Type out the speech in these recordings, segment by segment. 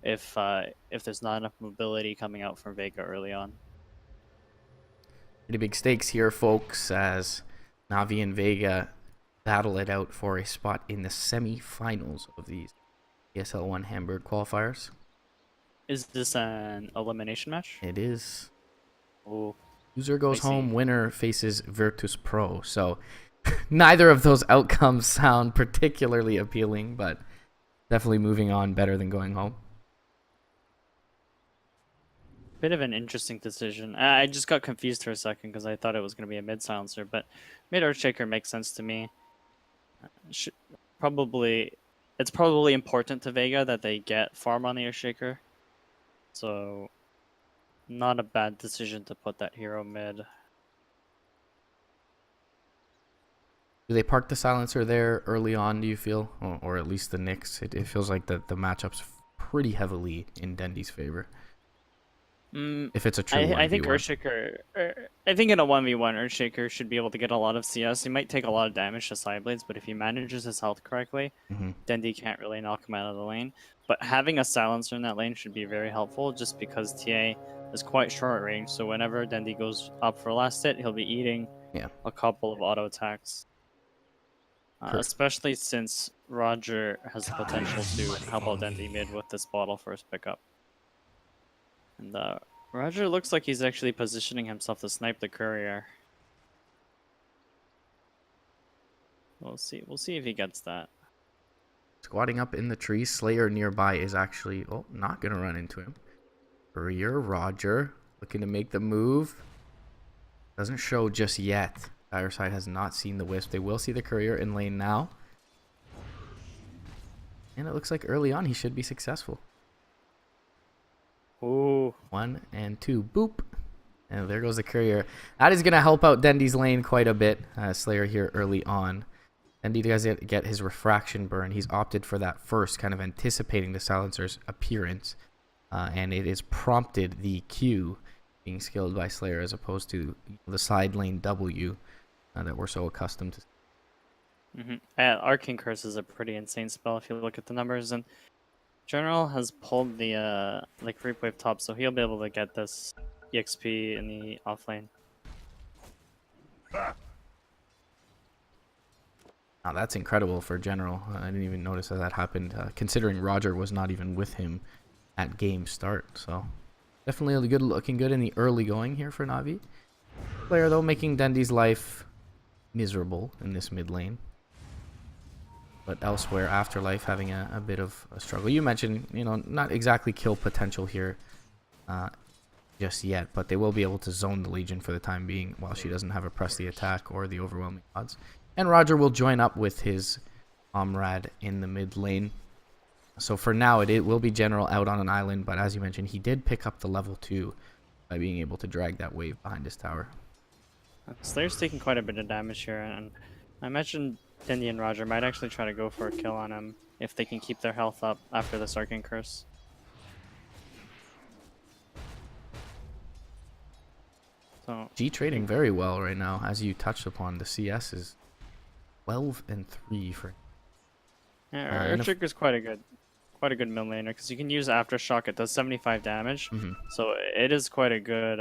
if there's not enough mobility coming out from Vega early on. Pretty big stakes here, folks, as Navi and Vega battle it out for a spot in the semi-finals of these ESL 1 HamBurg qualifiers. Is this an elimination match? It is. Oh, Loser goes spicy. home, winner faces Virtus Pro. So neither of those outcomes sound particularly appealing, but definitely moving on better than going home. Bit of an interesting decision. I just got confused for a second because I thought it was going to be a mid silencer, but mid Earthshaker makes sense to me. Should, probably, it's probably important to Vega that they get farm on the Earthshaker, so not a bad decision to put that hero mid. Do they park the silencer there early on, do you feel? Or at least the Knicks? It feels like the matchup's pretty heavily in Dendy's favor. If it's a true 1v1. I think Earthshaker, I think in a 1v1, Earthshaker should be able to get a lot of CS. He might take a lot of damage to Sideblades, but if he manages his health correctly, Dendy can't really knock him out of the lane. But having a silencer in that lane should be very helpful, just because TA is quite short range. So whenever Dendy goes up for last hit, he'll be eating a couple of auto attacks. Especially since Roger has the potential to help out Dendy mid with this bottle first pickup. And Roger looks like he's actually positioning himself to snipe the courier. We'll see. We'll see if he gets that. Squatting up in the tree, Slayer nearby is actually not gonna run into him. Courier, Roger looking to make the move. Doesn't show just yet. Fireside has not seen the Wisp. They will see the Courier in lane now. And it looks like early on he should be successful. Ooh. 1 and 2. Boop. And there goes the Courier. That is going to help out Dendy's lane quite a bit. Slayer here early on. Dendy does get his refraction burn. He's opted for that first, kind of anticipating the silencer's appearance. And it has prompted the Q being skilled by Slayer as opposed to the side lane W that we're so accustomed to. Arcane Curse is a pretty insane spell if you look at the numbers, and General has pulled the like Reap Wave top, so he'll be able to get this EXP in the off lane. Now that's incredible for General. I didn't even notice that happened, considering Roger was not even with him at game start. So definitely looking good in the early going here for Navi. Player though making Dendy's life miserable in this mid lane. But elsewhere, Afterlife having a bit of a struggle. You mentioned, not exactly kill potential here just yet, but they will be able to zone the Legion for the time being while she doesn't have a press the attack or the overwhelming odds. And Roger will join up with his comrade in the mid lane. So for now, it will be General out on an island, but as you mentioned, he did pick up the level 2 by being able to drag that wave behind his tower. Slayer's taking quite a bit of damage here, and I imagine Dendy and Roger might actually try to go for a kill on him if they can keep their health up after this Arcane Curse. So G trading very well right now, as you touched upon. The CS is 12 and 3 for. Yeah, Earthshaker is quite a good mid laner because you can use Aftershock. It does 75 damage, so it is quite a good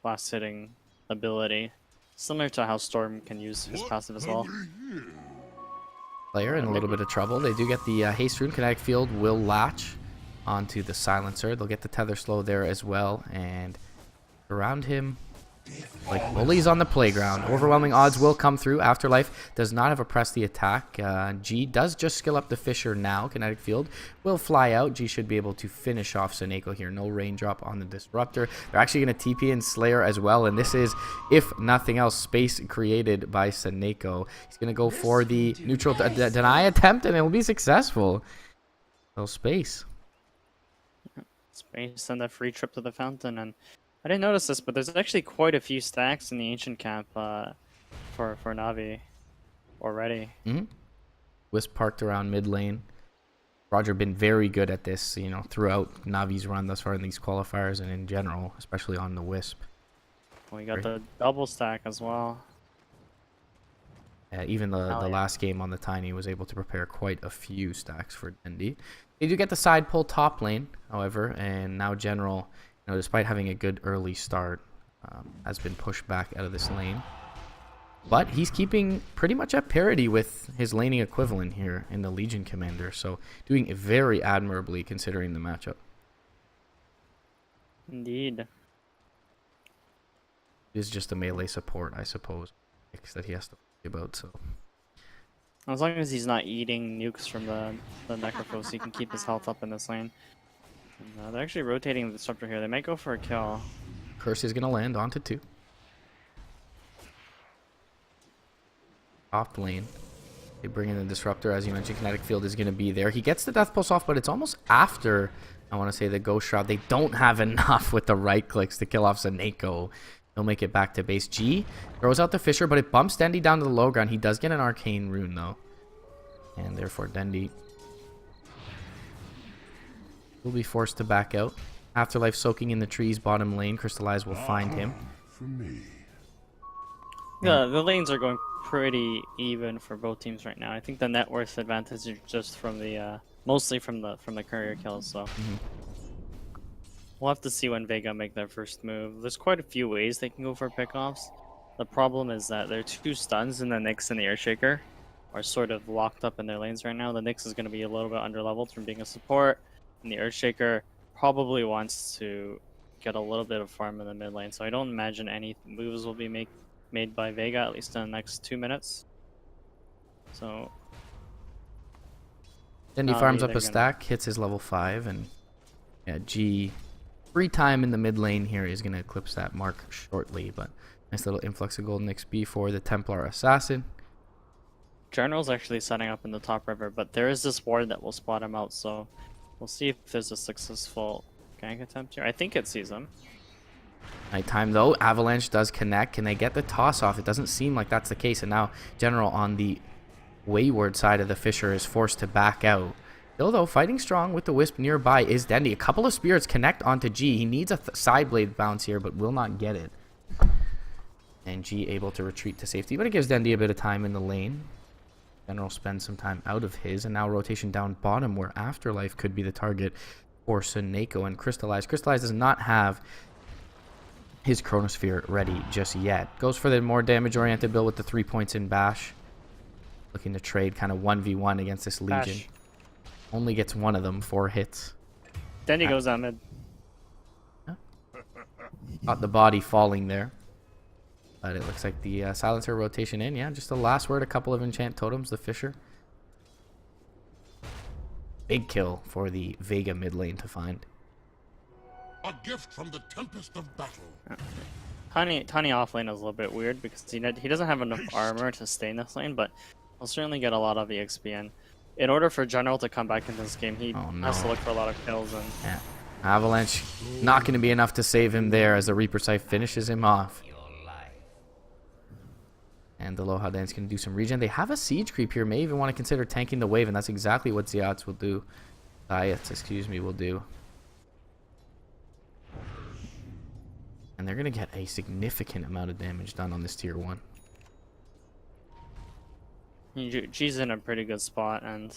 last hitting ability, similar to how Storm can use his passive as well. Player in a little bit of trouble. They do get the haste rune. Kinetic field will latch onto the silencer. They'll get the tether slow there as well, and around him like bullies on the playground. Overwhelming odds will come through. Afterlife does not have a press the attack. G does just skill up the Fisher now. Kinetic field will fly out. G should be able to finish off Seneko here. No raindrop on the disruptor. They're actually going to TP in Slayer as well, and this is, if nothing else, space created by Seneko. He's going to go for the neutral deny attempt, and it will be successful. Little space And a free trip to the fountain. And I didn't notice this, but there's actually quite a few stacks in the ancient camp for Navi already. Wisp parked around mid lane. Roger been very good at this, throughout Navi's run thus far in these qualifiers and in general, especially on the Wisp. We got the double stack as well. Even the last game on the Tiny was able to prepare quite a few stacks for Dendy. They do get the side pull top lane, however, and now General, despite having a good early start, has been pushed back out of this lane. But he's keeping pretty much at parity with his laning equivalent here in the Legion Commander. So doing very admirably considering the matchup. Indeed. It is just a melee support, I suppose, that he has to worry about. So As long as he's not eating nukes from the Necrophos, he can keep his health up in this lane. And, they're actually rotating the Disruptor here. They might go for a kill. Curse is going to land onto 2. Top lane. They bring in the Disruptor. As you mentioned, Kinetic Field is going to be there. He gets the Death Pulse off, but it's almost after, I want to say, the Ghost Shroud. They don't have enough with the right clicks to kill off Zaneko. He'll make it back to base. G throws out the Fisher, but it bumps Dendy down to the low ground. He does get an Arcane Rune, though. And therefore, Dendy will be forced to back out. Afterlife soaking in the trees, bottom lane. Crystallize will find him. Yeah, the lanes are going pretty even for both teams right now. I think the net worth advantage is just from the mostly from the courier kills. So we'll have to see when Vega make their first move. There's quite a few ways they can go for pickoffs. The problem is that their 2 stuns and the Nyx and the Earthshaker are sort of locked up in their lanes right now. The Nyx is going to be a little bit underleveled from being a support, and the Earthshaker probably wants to get a little bit of farm in the mid lane. So I don't imagine any moves will be made by Vega, at least in the next 2 minutes. So Dendy farms up a stack, hits his level 5, and yeah, G free time in the mid lane here is going to eclipse that mark shortly, but nice little influx of golden XP for the Templar Assassin. General's actually setting up in the top river, but there is this ward that will spot him out, so we'll see if there's a successful gank attempt here. I think it sees him. Nighttime though, Avalanche does connect. Can they get the toss off? It doesn't seem like that's the case, and now General on the wayward side of the Fisher is forced to back out. Still though, fighting strong with the Wisp nearby is Dendy. A couple of spirits connect onto G. He needs a side blade bounce here, but will not get it. And G able to retreat to safety, but it gives Dendy a bit of time in the lane. General spends some time out of his, and now rotation down bottom where Afterlife could be the target for Zaneko and Crystallize. Crystallize does not have his Chronosphere ready just yet. Goes for the more damage-oriented build with the 3 points in Bash. Looking to trade kind of 1v1 against this Legion. Bash. Only gets one of them, 4 hits. Dendy goes down mid. Got the body falling there. But it looks like the Silencer rotation in. Yeah, just the last word, a couple of enchant totems, the Fisher. Big kill for the Vega mid lane to find. A gift from the tempest of battle. Tiny off lane is a little bit weird because he doesn't have enough armor to stay in this lane, but he'll certainly get a lot of EXP in order for General to come back into this game, he has to look for a lot of kills. And yeah. Avalanche not going to be enough to save him there as the Reaper Scythe finishes him off. And the Aloha Dance can do some regen. They have a siege creep here. May even want to consider tanking the wave, and that's exactly what Zayats will do. Will do. And they're going to get a significant amount of damage done on this tier 1. G's in a pretty good spot, and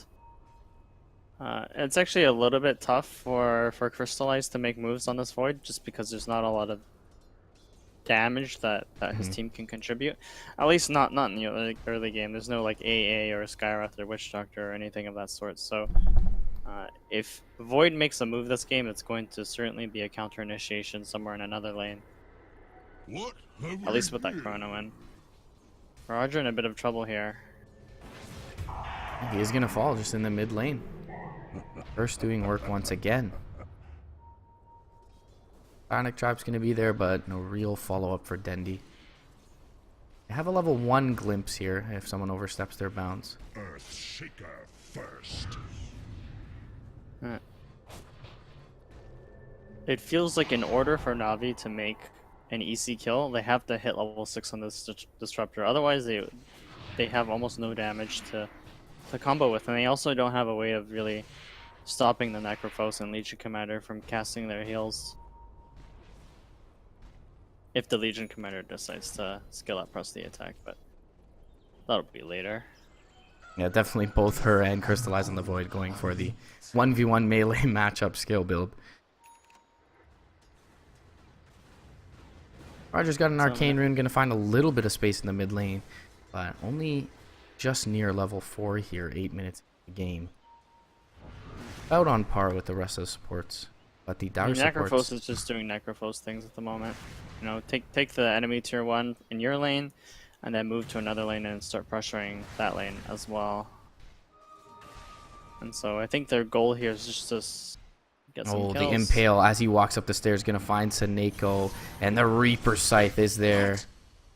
it's actually a little bit tough for Crystallize to make moves on this Void, just because there's not a lot of damage that his team can contribute. At least not in the early game. There's no like AA or Skywrath or Witch Doctor or anything of that sort. So if Void makes a move this game, it's going to certainly be a counter initiation somewhere in another lane. At least with that Chrono in. Roger in a bit of trouble here. He is going to fall just in the mid lane. First doing work once again. Bionic Tribe's going to be there, but no real follow-up for Dendy. They have a level 1 glimpse here if someone oversteps their bounds. Earthshaker first. It feels like in order for Navi to make an EC kill, they have to hit level 6 on this Disruptor. Otherwise, they have almost no damage to combo with, and they also don't have a way of really stopping the Necrophos and Legion Commander from casting their heals. If the Legion Commander decides to skill up press the attack, but that'll be later. Yeah, definitely both her and Crystallize on the Void going for the 1v1 melee matchup skill build. Roger's got an Arcane Rune, going to find a little bit of space in the mid lane, but only just near level 4 here, 8 minutes into the game. About on par with the rest of the supports. But the dire supports... Necrophos is just doing Necrophos things at the moment. You know, take the enemy tier 1 in your lane, and then move to another lane and start pressuring that lane as well. And so I think their goal here is just to get some kills. The Impale, as he walks up the stairs, going to find Seneko, and the Reaper Scythe is there.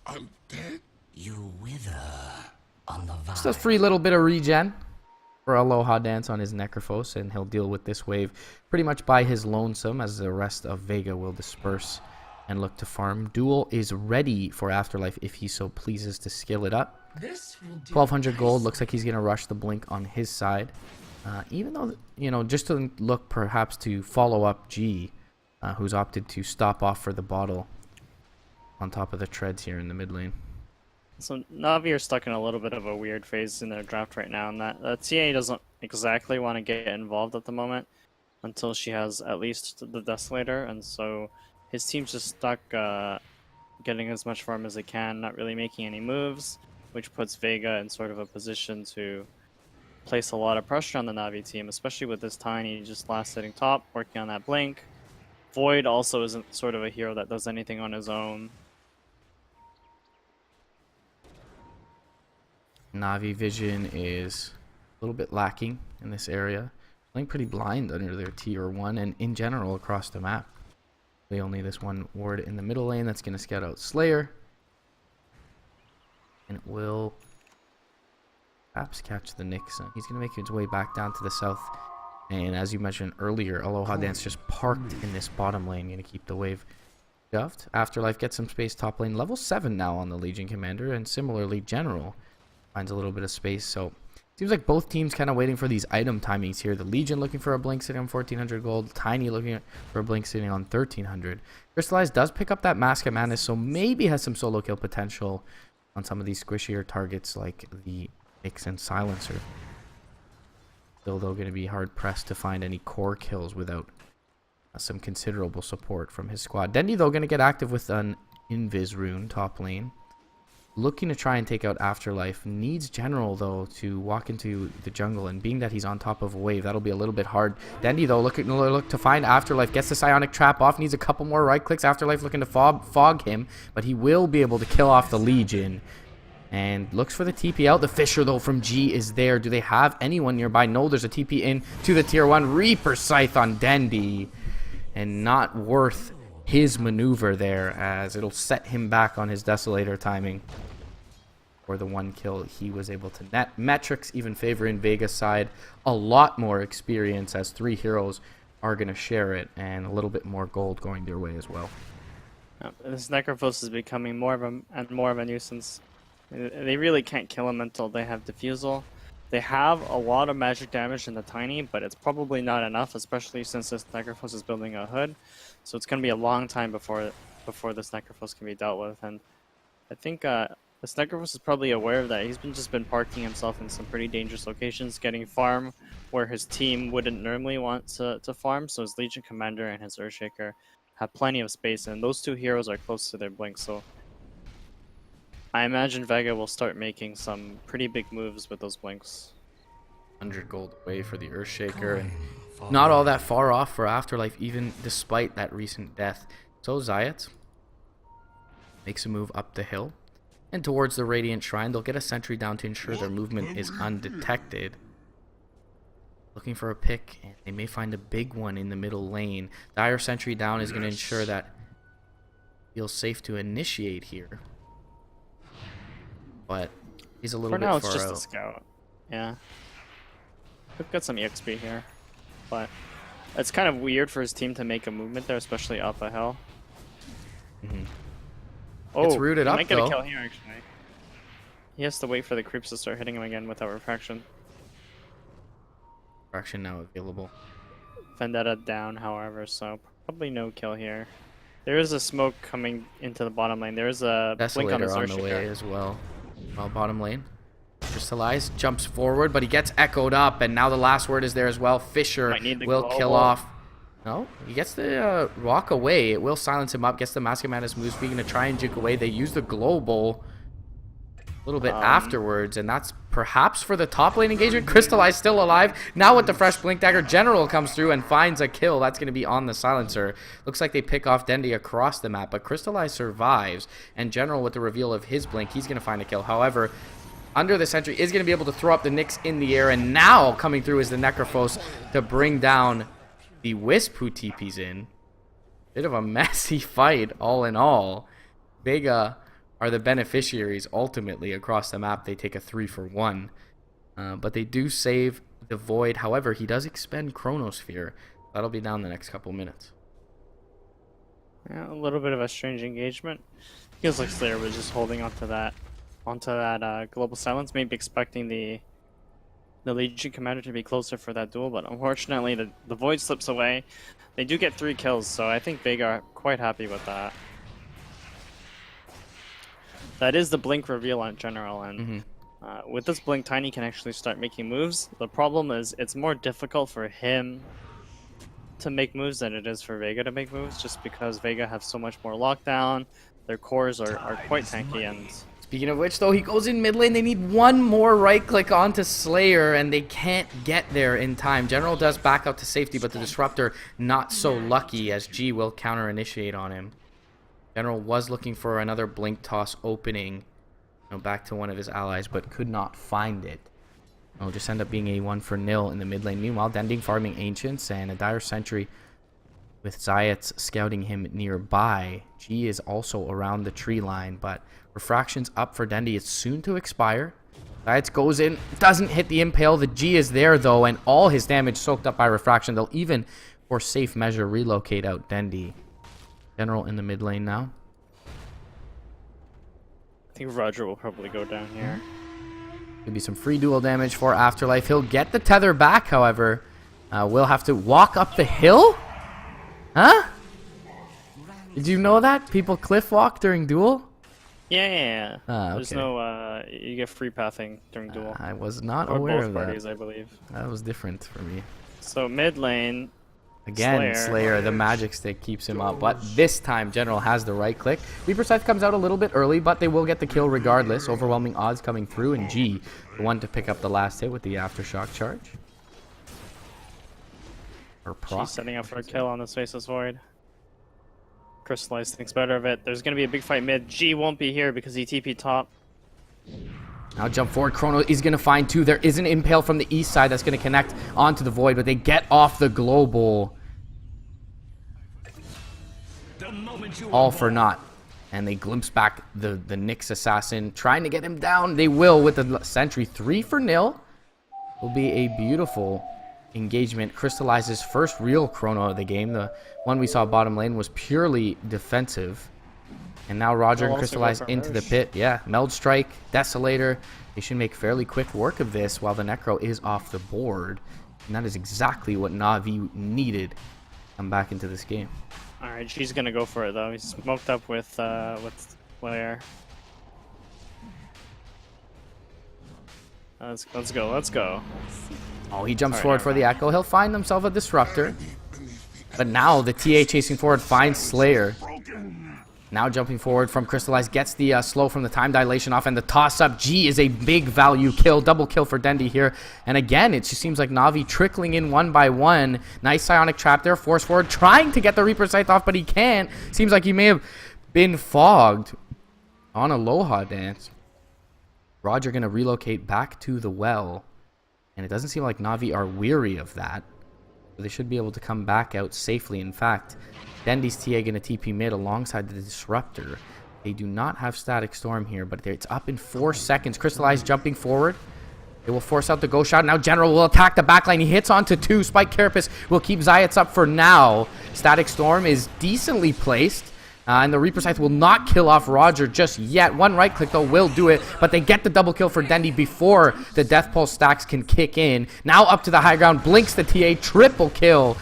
I'm dead? You wither on the vine. Just a free little bit of regen for Aloha Dance on his Necrophos, and he'll deal with this wave pretty much by his lonesome, as the rest of Vega will disperse and look to farm. Duel is ready for Afterlife if he so pleases to skill it up. 1200 gold. Looks like he's going to rush the Blink on his side. Even though, you know, just to look perhaps to follow up G, who's opted to stop off for the bottle on top of the treads here in the mid lane. So Navi are stuck in a little bit of a weird phase in their draft right now, and that TA doesn't exactly want to get involved at the moment until she has at least the Desolator, and so his team's just stuck getting as much farm as they can, not really making any moves, which puts Vega in sort of a position to place a lot of pressure on the Navi team, especially with this Tiny just last sitting top, working on that Blink. Void also isn't sort of a hero that does anything on his own. Navi vision is a little bit lacking in this area. Playing pretty blind under their tier 1 and in general across the map. They only this one ward in the middle lane that's going to scout out Slayer. And it will perhaps catch the Nyx. He's going to make his way back down to the south. And as you mentioned earlier, Aloha Dance just parked in this bottom lane. Going to keep the wave shoved. Afterlife gets some space top lane. Level 7 now on the Legion Commander. And similarly, General finds a little bit of space. So seems like both teams kind of waiting for these item timings here. The Legion looking for a Blink sitting on 1400 gold. Tiny looking for a Blink sitting on 1300. Crystallize does pick up that Mask of Madness, so maybe has some solo kill potential on some of these squishier targets like the Nyx and Silencer. Still, though, going to be hard pressed to find any core kills without some considerable support from his squad. Dendi, though, going to get active with an Invis rune top lane. Looking to try and take out Afterlife. Needs General, though, to walk into the jungle. And being that he's on top of a wave, that'll be a little bit hard. Dendi, though, look to find Afterlife. Gets the Psionic Trap off. Needs a couple more right clicks. Afterlife looking to fog him. But he will be able to kill off the Legion. And looks for the TP out. The Fisher, though, from G is there. Do they have anyone nearby? No, there's a TP in to the tier 1. Reaper Scythe on Dendi. And not worth his maneuver there, as it'll set him back on his Desolator timing. For the one kill he was able to net. Metrics even favoring Vega's side. A lot more experience, as 3 heroes are going to share it. And a little bit more gold going their way as well. This Necrophos is becoming more of a nuisance. They really can't kill him until they have Diffusal. They have a lot of magic damage in the Tiny, but it's probably not enough, especially since this Necrophos is building a hood. So it's going to be a long time before this Necrophos can be dealt with. And I think this Necrophos is probably aware of that. He's just been parking himself in some pretty dangerous locations, getting farm where his team wouldn't normally want to farm. So his Legion Commander and his Earthshaker have plenty of space, and those 2 heroes are close to their Blink. So I imagine Vega will start making some pretty big moves with those Blinks. 100 gold away for the Earthshaker, and not all that far off for Afterlife, even despite that recent death. So Zayat makes a move up the hill and towards the Radiant Shrine. They'll get a sentry down to ensure their movement is undetected. Looking for a pick, and they may find a big one in the middle lane. Dire sentry down is going to ensure that feels safe to initiate here. But he's a little bit far out. For now, it's just a scout. Yeah. We've got some EXP here. But it's kind of weird for his team to make a movement there, especially up a hill. Oh, it's rooted up, might get a kill here, actually. He has to wait for the creeps to start hitting him again without refraction. Refraction now available. Vendetta down, however, so probably no kill here. There is a smoke coming into the bottom lane. There is a Desolator blink on his on the way as well. Bottom lane. Crystallize jumps forward, but he gets echoed up, and now the last word is there as well. Fisher will kill off. No, he gets the walk away. It will silence him up. Gets the Mask of Madness move speaking to try and juke away. They use the global a little bit afterwards, and that's perhaps for the top lane engagement. Crystallize still alive. Now with the fresh Blink Dagger, General comes through and finds a kill. That's going to be on the silencer. Looks like they pick off Dendi across the map, but Crystallize survives, and General with the reveal of his Blink, he's going to find a kill. However, under the sentry is going to be able to throw up the Nyx in the air, and now coming through is the Necrophos to bring down the Wisp who TP's in. Bit of a messy fight all in all. Vega are the beneficiaries ultimately across the map. They take a 3-for-1. But they do save the Void. However, he does expend Chronosphere. That'll be down the next couple minutes. Yeah, a little bit of a strange engagement. Feels like Slayer was just holding onto that global silence, maybe expecting the Legion commander to be closer for that duel, but unfortunately the Void slips away. They do get 3 kills, so I think Vega are quite happy with that. That is the Blink reveal on General, and with this Blink, Tiny can actually start making moves. The problem is it's more difficult for him to make moves than it is for Vega to make moves, just because Vega have so much more lockdown. Their cores are quite tanky, and speaking of which, though, he goes in mid lane. They need one more right click onto Slayer, and they can't get there in time. General does back out to safety, but the Disruptor not so lucky, as G will counter initiate on him. General was looking for another Blink toss opening, back to one of his allies, but could not find it. It'll just end up being a 1-for-0 in the mid lane. Meanwhile, Dending farming Ancients and a Dire Sentry with Zayats scouting him nearby. G is also around the tree line, but Refraction's up for Dendi. It's soon to expire. Zayats goes in, doesn't hit the Impale. The G is there, though, and all his damage soaked up by Refraction. They'll even, for safe measure, relocate out Dendi. General in the mid lane now. I think Roger will probably go down here. Could be some free duel damage for Afterlife. He'll get the tether back, however. Will have to walk up the hill? Huh? Did you know that? People cliff walk during duel? Yeah. Okay. There's no, you get free pathing during duel. I was not or aware both of parties, that. I believe. That was different for me. So mid lane, again, Slayer, the magic stick keeps him up, but this time General has the right click. Reaper Scythe comes out a little bit early, but they will get the kill regardless. Overwhelming odds coming through, and G, the one to pick up the last hit with the Aftershock charge. Or proc. She's setting up for a kill on this Faceless Void. Crystallize thinks better of it. There's going to be a big fight mid. G won't be here because he TP top. Now jump forward. Chrono is going to find 2. There is an Impale from the east side that's going to connect onto the Void, but they get off the global. All for naught. And they glimpse back the Nyx assassin, trying to get him down. They will with the sentry. 3-for-0. Will be a beautiful engagement. Crystallizes first real Chrono of the game. The one we saw bottom lane was purely defensive. And now Roger and Crystallize into the pit. Yeah, Meld Strike, Desolator. They should make fairly quick work of this while the Necro is off the board. And that is exactly what Navi needed to come back into this game. Alright, she's gonna go for it though. He's smoked up with Slayer. Let's go. Oh, he jumps forward for the Echo. He'll find himself a Disruptor. But now the TA chasing forward finds Slayer. Now jumping forward from Crystallize, gets the slow from the time dilation off, and the toss-up. G is a big value kill. Double kill for Dendi here. And again, it just seems like Navi trickling in one by one. Nice Psionic Trap there. Force forward, trying to get the Reaper Scythe off, but he can't. Seems like he may have been fogged on Aloha Dance. Roger going to relocate back to the well. And it doesn't seem like Navi are weary of that. So they should be able to come back out safely. In fact, Dendi's TA going to TP mid alongside the Disruptor. They do not have Static Storm here, but it's up in 4 seconds. Crystallize jumping forward. It will force out the Ghost Shot. Now General will attack the backline. He hits onto 2. Spike Carapace will keep Zayats up for now. Static Storm is decently placed. And the Reaper Scythe will not kill off Roger just yet. One right click, though, will do it. But they get the double kill for Dendi before the Death Pulse stacks can kick in. Now up to the high ground. Blinks the TA. Triple kill.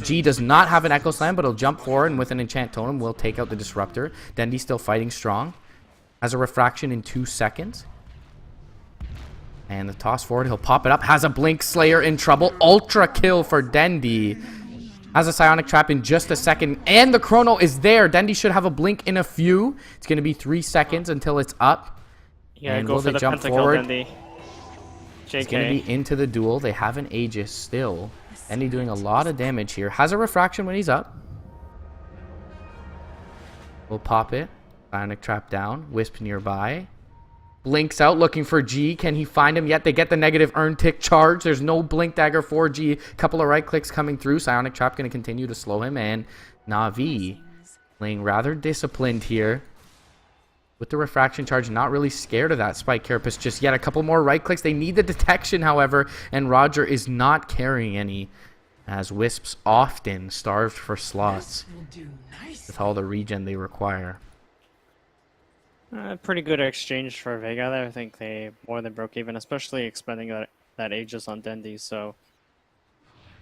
G does not have an Echo Slam, but he'll jump forward, and with an Enchant Totem will take out the Disruptor. Dendi still fighting strong. Has a Refraction in 2 seconds. And the toss forward, he'll pop it up. Has a Blink Slayer in trouble. Ultra kill for Dendi. Has a Psionic Trap in just a second. And the Chrono is there. Dendi should have a Blink in a few. It's going to be 3 seconds until it's up. Yeah, and go will for they the jump pentakill, forward? Dendi. It's going to be into the duel. They have an Aegis still. Dendi doing a lot of damage here. Has a Refraction when he's up. We'll pop it. Psionic Trap down. Wisp nearby. Blinks out looking for G. Can he find him yet? They get the negative earn tick charge. There's no Blink Dagger for G. Couple of right clicks coming through. Psionic Trap going to continue to slow him. And Navi playing rather disciplined here. With the Refraction charge, not really scared of that Spike Carapace just yet. A couple more right clicks. They need the detection, however. And Roger is not carrying any, as Wisps often starved for slots with all the regen they require. Pretty good exchange for Vega there. I think they more than broke even, especially expending that Aegis on Dendi. So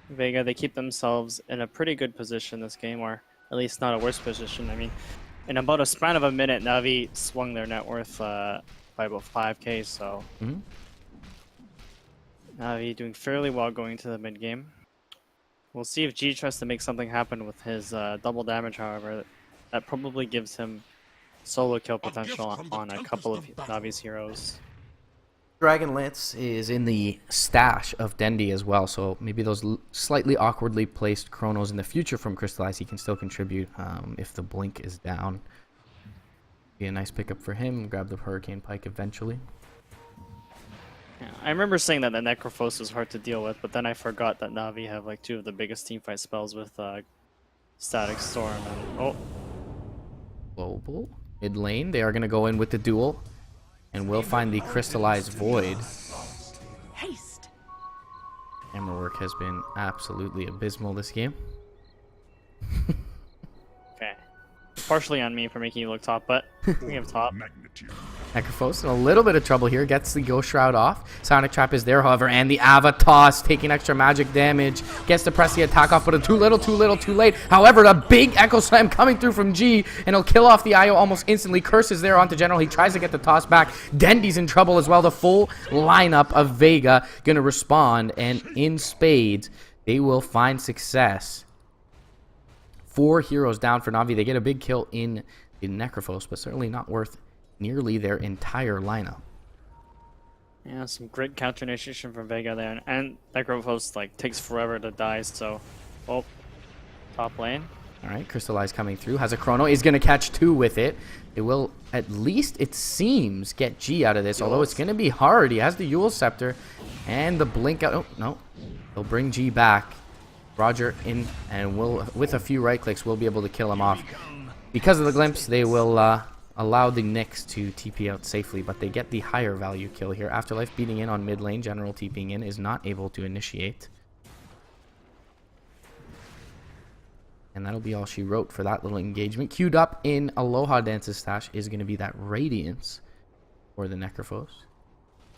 Vega, they keep themselves in a pretty good position this game, or at least not a worse position. I mean, in about a span of a minute, Navi swung their net worth by about 5k. So Navi doing fairly well going into the mid game. We'll see if G tries to make something happen with his double damage. However, that probably gives him solo kill potential on a couple of Navi's heroes. Dragon Lance is in the stash of Dendi as well, so maybe those slightly awkwardly placed Chronos in the future from Crystallize, he can still contribute if the Blink is down. Be a nice pickup for him. Grab the Hurricane Pike eventually. Yeah, I remember saying that the Necrophos was hard to deal with, but then I forgot that Navi have like 2 of the biggest teamfight spells with Static Storm and Global. Mid lane, they are going to go in with the duel, and we'll find the Crystallized Void. Camera work has been absolutely abysmal this game. okay. Partially on me for making you look top, but we have top. Necrophos in a little bit of trouble here. Gets the Ghost Shroud off. Psionic Trap is there, however, and the Avatos taking extra magic damage. Gets to press the attack off, but too little, too late. However, the big Echo Slam coming through from G, and he'll kill off the IO almost instantly. Curses there onto General. He tries to get the toss back. Dendi's in trouble as well. The full lineup of Vega going to respond, and in spades, they will find success. 4 heroes down for Navi. They get a big kill in Necrophos, but certainly not worth nearly their entire lineup. Yeah, some great counter initiation from Vega there, and Necrophos like takes forever to die. So, oh, top lane. All right, Crystallize coming through. Has a Chrono. Is going to catch 2 with it. It will, at least it seems, get G out of this. Although it's going to be hard. He has the Yule Scepter and the Blink out. Oh no, he'll bring G back. Roger in, and will, with a few right clicks, we'll be able to kill him off. Because of the glimpse, they will allow the Nyx to TP out safely, but they get the higher value kill here. Afterlife beating in on mid lane. General TPing in is not able to initiate. And that'll be all she wrote for that little engagement. Queued up in Aloha Dance's stash is going to be that Radiance for the Necrophos.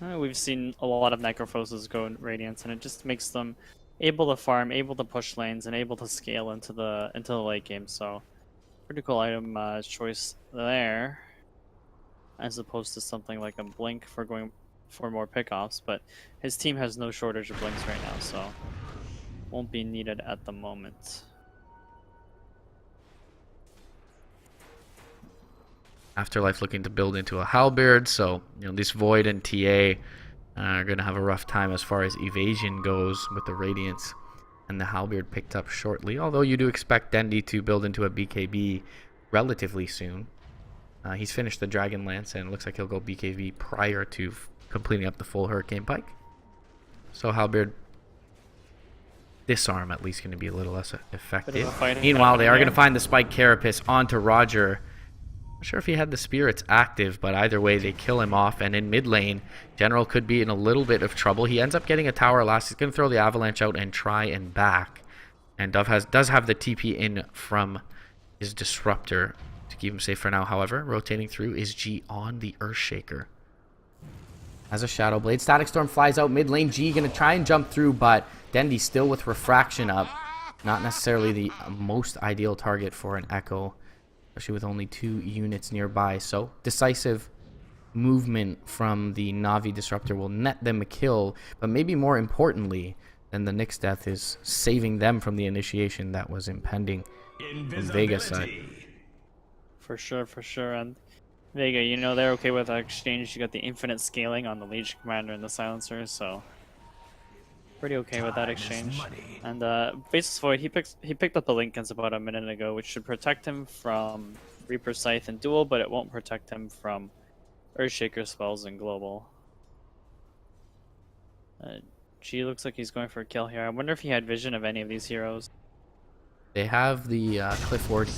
We've seen a lot of Necrophoses go in Radiance, and it just makes them able to farm, able to push lanes, and able to scale into the late game. So pretty cool item choice there, as opposed to something like a Blink for going for more pickoffs. But his team has no shortage of Blinks right now, so won't be needed at the moment. Afterlife looking to build into a halberd, so this Void and TA are going to have a rough time as far as evasion goes with the Radiance and the halberd picked up shortly. Although you do expect Dendi to build into a BKB relatively soon. He's finished the Dragon Lance and it looks like he'll go BKB prior to completing up the full Hurricane Pike. So halberd disarm at least going to be a little less effective. Meanwhile, they are going to find the Spike Carapace onto Roger. Not sure if he had the spirits active, but either way they kill him off. And in mid lane, General could be in a little bit of trouble. He ends up getting a tower last. He's going to throw the avalanche out and try and back. And Dove does have the TP in from his disruptor to keep him safe for now. However, rotating through is G on the Earthshaker. As a Shadow Blade, Static Storm flies out mid lane. G going to try and jump through, but Dendi still with Refraction up. Not necessarily the most ideal target for an Echo, especially with only 2 units nearby. So decisive movement from the Navi Disruptor will net them a kill, but maybe more importantly than the Nyx death is saving them from the initiation that was impending from Vega's side. For sure. And Vega, you know, they're okay with that exchange. You got the infinite scaling on the Legion Commander and the Silencer, so pretty okay with that exchange. And Faceless Void, he picked up the Lincolns about a minute ago, which should protect him from Reaper Scythe and Duel, but it won't protect him from Earthshaker spells and Global. G looks like he's going for a kill here. I wonder if he had vision of any of these heroes. They have the Clifford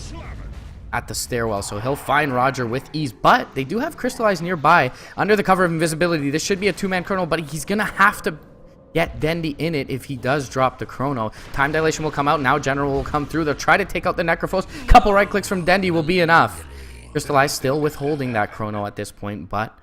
at the stairwell, so he'll find Roger with ease, but they do have Crystallize nearby under the cover of invisibility. This should be a two-man chrono, but he's gonna have to get Dendy in it if he does drop the chrono. Time dilation will come out. Now General will come through. They'll try to take out the Necrophos. Couple right clicks from Dendy will be enough. Crystallize still withholding that chrono at this point, but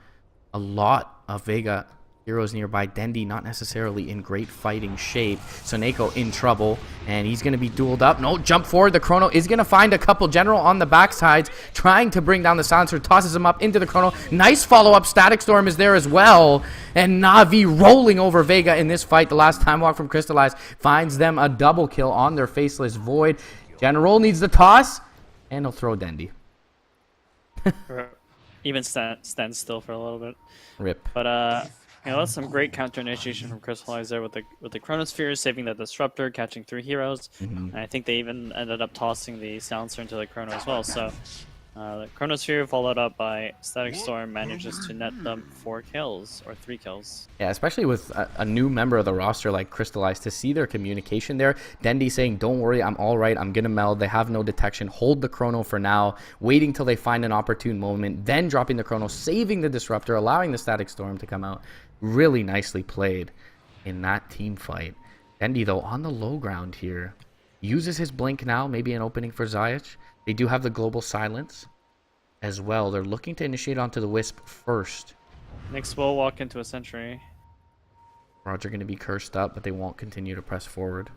a lot of Vega heroes nearby. Dendy not necessarily in great fighting shape. Soneko in trouble, and he's going to be dueled up. No, jump forward. The chrono is going to find a couple. General on the backsides, trying to bring down the Silencer, tosses him up into the chrono. Nice follow-up. Static Storm is there as well, and Navi rolling over Vega in this fight. The last time walk from Crystallize finds them a double kill on their Faceless Void. General needs the toss, and he'll throw Dendy. Even stand still for a little bit. Rip. But you know, that's some great counter initiation from Crystallize there with the Chronosphere, saving the Disruptor, catching 3 heroes. And I think they even ended up tossing the Silencer into the Chrono as well. So the Chronosphere followed up by Static Storm manages to net them 4 kills or 3 kills. Yeah, especially with a new member of the roster like Crystallize, to see their communication there. Dendy saying, don't worry, I'm all right, I'm gonna meld, they have no detection, hold the chrono for now, waiting till they find an opportune moment, then dropping the chrono, saving the Disruptor, allowing the Static Storm to come out. Really nicely played in that team fight. Dendy, though, on the low ground here, uses his blink now, maybe an opening for Zayach. They do have the global silence as well. They're looking to initiate onto the Wisp first. Nyx will walk into a sentry. Roger going to be cursed up, but they won't continue to press forward.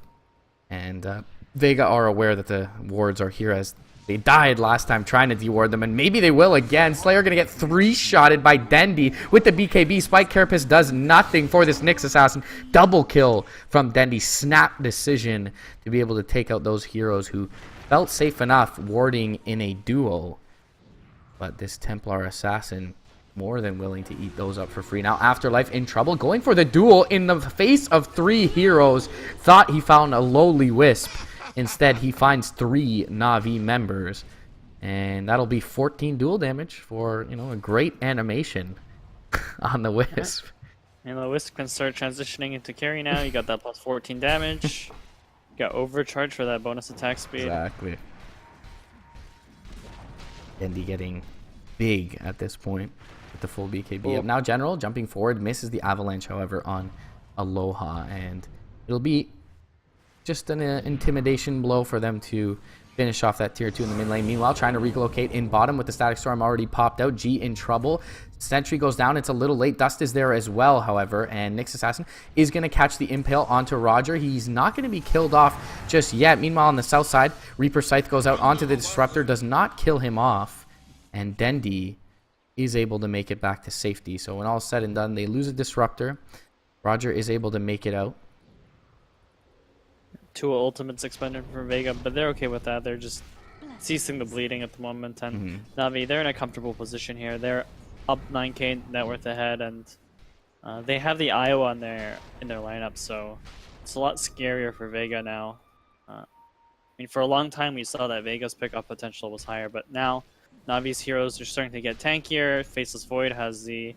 And Vega are aware that the wards are here, as they died last time trying to deward them, and maybe they will again. Slayer going to get 3-shotted by Dendy with the BKB. Spike Carapace does nothing for this Nyx Assassin. Double kill from Dendy. Snap decision to be able to take out those heroes who felt safe enough warding in a duo. But this Templar Assassin more than willing to eat those up for free. Now Afterlife in trouble, going for the duel in the face of 3 heroes. Thought he found a lowly Wisp. Instead, he finds 3 Navi members, and that'll be 14 duel damage for, you know, a great animation on the Wisp. And the Wisp can start transitioning into carry now. You got that plus 14 damage. You got overcharge for that bonus attack speed. Exactly. Dendy getting big at this point with the full BKB up. Now General jumping forward, misses the avalanche, however, on Aloha, and it'll be just an intimidation blow for them to finish off that tier 2 in the mid lane. Meanwhile, trying to relocate in bottom with the Static Storm already popped out. G in trouble. Sentry goes down. It's a little late. Dust is there as well, however, and Nyx Assassin is going to catch the Impale onto Roger. He's not going to be killed off just yet. Meanwhile, on the south side, Reaper Scythe goes out onto the Disruptor, does not kill him off, and Dendy is able to make it back to safety. So when all is said and done, they lose a Disruptor. Roger is able to make it out. 2 ultimates expended for Vega, but they're okay with that. They're just ceasing the bleeding at the moment. And Navi, they're in a comfortable position here. They're up 9k net worth ahead, and they have the Iowa in their lineup, so it's a lot scarier for Vega now. I mean, for a long time we saw that Vega's pickup potential was higher, but now Navi's heroes are starting to get tankier. Faceless Void has the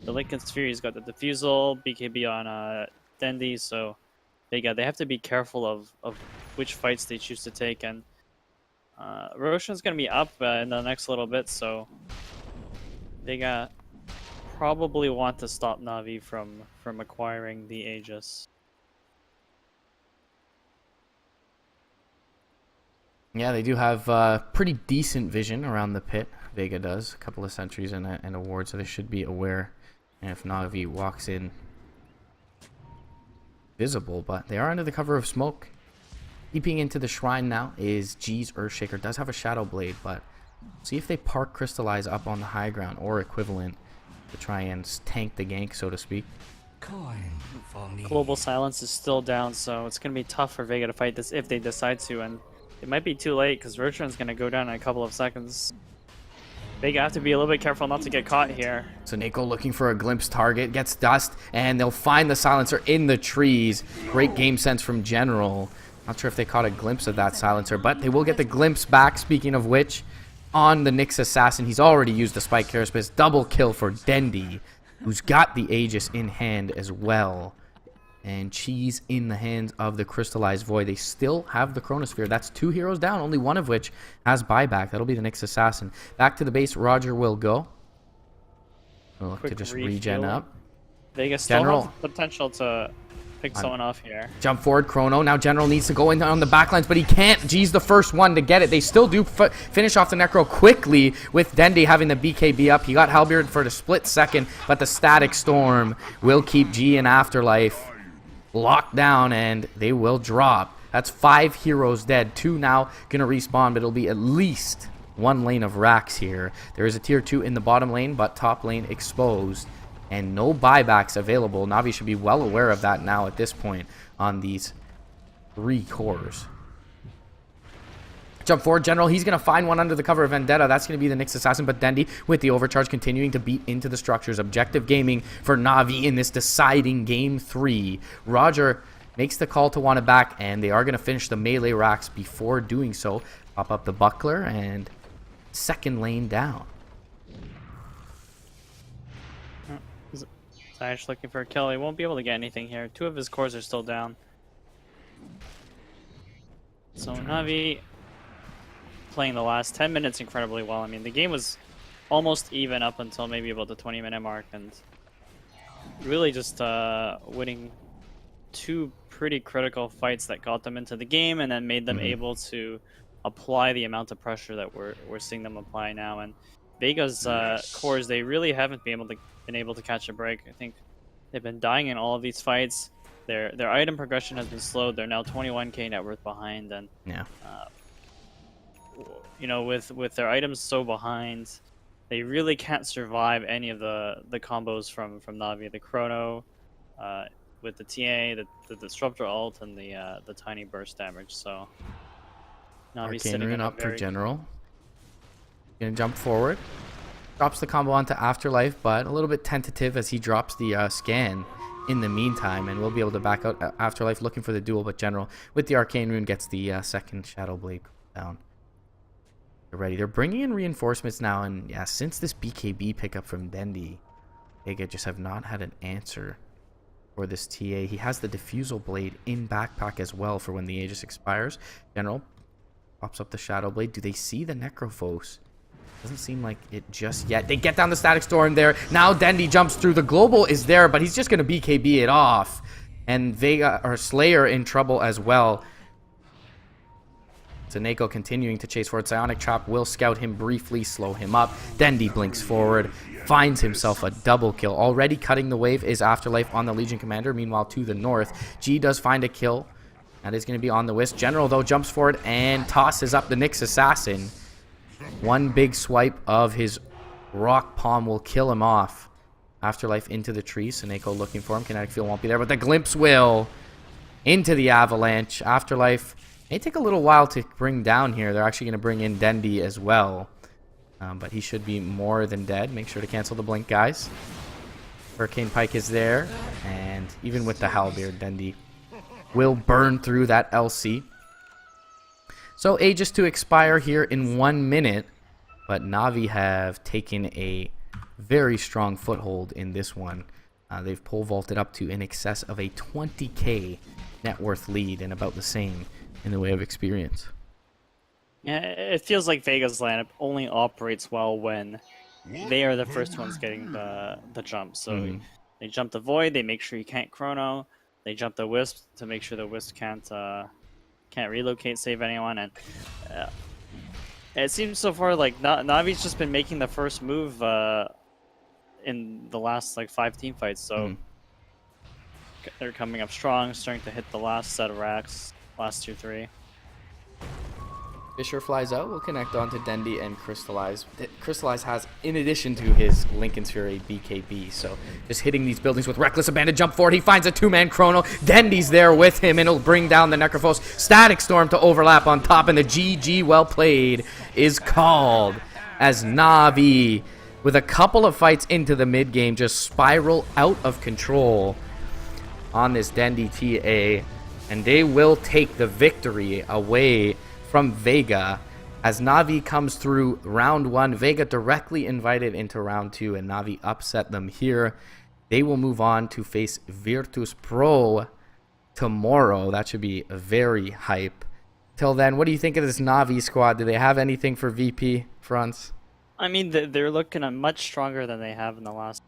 Lincoln Sphere. He's got the Diffusal, BKB on Dendy, so they have to be careful of which fights they choose to take, and Roshan's going to be up in the next little bit, so they probably want to stop Navi from acquiring the Aegis. Yeah, they do have pretty decent vision around the pit. Vega does. A couple of sentries and a ward, so they should be aware. And if Navi walks in visible, but they are under the cover of smoke. Peeping into the shrine now is G's Earthshaker. Does have a Shadow Blade, but see if they park Crystallize up on the high ground or equivalent. to try and tank the gank, so to speak. Coin for me. Global Silence is still down, so it's going to be tough for Vega to fight this if they decide to, and it might be too late because Virtuan's going to go down in a couple of seconds. Vega have to be a little bit careful not to get caught here. So Nako looking for a glimpse target, gets dust, and they'll find the silencer in the trees. Great game sense from General. Not sure if they caught a glimpse of that silencer, but they will get the glimpse back, speaking of which, on the Nyx Assassin. He's already used the Spike Carapace. Double kill for Dendi, who's got the Aegis in hand as well. And Cheese in the hands of the Crystallized Void. They still have the Chronosphere. That's 2 heroes down, only one of which has buyback. That'll be the Nyx Assassin. Back to the base, Roger will go. We'll look to just regen up. Vega still General. has potential to pick someone off here. Jump forward, Chrono. Now General needs to go in on the backlines, but he can't. G's the first one to get it. They still do finish off the Necro quickly with Dendi having the BKB up. He got HamBurg for the split second, but the Static Storm will keep G in Afterlife locked down, and they will drop. That's 5 heroes dead. 2 now gonna respawn, but it'll be at least 1 lane of racks here. There is a tier 2 in the bottom lane, but top lane exposed, and no buybacks available. Navi should be well aware of that now at this point on these 3 cores. Jump forward, General. He's going to find one under the cover of Vendetta. That's going to be the Nyx Assassin, but Dendi with the overcharge continuing to beat into the structures. Objective gaming for Navi in this deciding game 3. Roger makes the call to want it back, and they are going to finish the melee racks before doing so. Pop up the buckler, and second lane down. Zayash looking for a kill. He won't be able to get anything here. 2 of his cores are still down. So Navi playing the last 10 minutes incredibly well. I mean, the game was almost even up until maybe about the 20-minute mark, and really just winning 2 pretty critical fights that got them into the game and then made them able to apply the amount of pressure that we're seeing them apply now. And Vega's cores, they really haven't been able to catch a break. I think they've been dying in all of these fights. Their item progression has been slowed. They're now 21k net worth behind, and Yeah. You know, with their items so behind, they really can't survive any of the combos from Navi. The Chrono, with the TA, the Disruptor ult, and the tiny burst damage. So Navi's Arcane sitting Rune in a up for very General. Gonna jump forward. Drops the combo onto Afterlife, but a little bit tentative as he drops the scan in the meantime, and we'll be able to back out Afterlife looking for the duel, but General with the Arcane Rune gets the second Shadow Blade down. They're ready. They're bringing in reinforcements now, and yeah, since this BKB pickup from Dendi, Vega just have not had an answer for this TA. He has the Diffusal Blade in backpack as well for when the Aegis expires. General pops up the Shadow Blade. Do they see the Necrophos? Doesn't seem like it just yet. They get down the Static Storm there. Now Dendi jumps through. The Global is there, but he's just going to BKB it off. And Vega, or Slayer, in trouble as well. Nako continuing to chase forward. Psionic Trap will scout him briefly, slow him up. Dendi blinks forward, finds himself a double kill. Already cutting the wave is Afterlife on the Legion Commander. Meanwhile, to the north, G does find a kill. That is going to be on the Wisp. General, though, jumps forward and tosses up the Nyx Assassin. One big swipe of his Rock Palm will kill him off. Afterlife into the tree. Nako looking for him. Kinetic Field won't be there, but the Glimpse will. Into the Avalanche. Afterlife may take a little while to bring down here. They're actually going to bring in Dendi as well. But he should be more than dead. Make sure to cancel the blink, guys. Hurricane Pike is there. And even with the Halberd, Dendi will burn through that LC. So Aegis to expire here in 1 minute. But Navi have taken a very strong foothold in this one. They've pole vaulted up to in excess of a 20k net worth lead, and about the same in the way of experience. Yeah, it feels like Vega's lineup only operates well when they are the first ones getting the jump. So they jump the Void, they make sure you can't Chrono. They jump the Wisp to make sure the Wisp can't relocate, save anyone. And it seems so far like Navi's just been making the first move in the last like 5 team fights. So they're coming up strong, starting to hit the last set of racks. Last 2-3. Fisher flies out. We'll connect on to Dendy and Crystallize. Crystallize has, in addition to his Lincoln Sphere, a BKB. So just hitting these buildings with reckless abandon. Jump forward. He finds a two-man chrono. Dendy's there with him, and he'll bring down the Necrophos. Static Storm to overlap on top, and the GG well played is called as Navi, with a couple of fights into the mid game, just spiral out of control on this Dendy TA, and they will take the victory away from Vega as Navi comes through round 1. Vega directly invited into round 2, and Navi upset them here. They will move on to face Virtus Pro tomorrow. That should be very hype. Till then, what do you think of this Navi squad? Do they have anything for VP, Franz? I mean, they're looking much stronger than they have in the last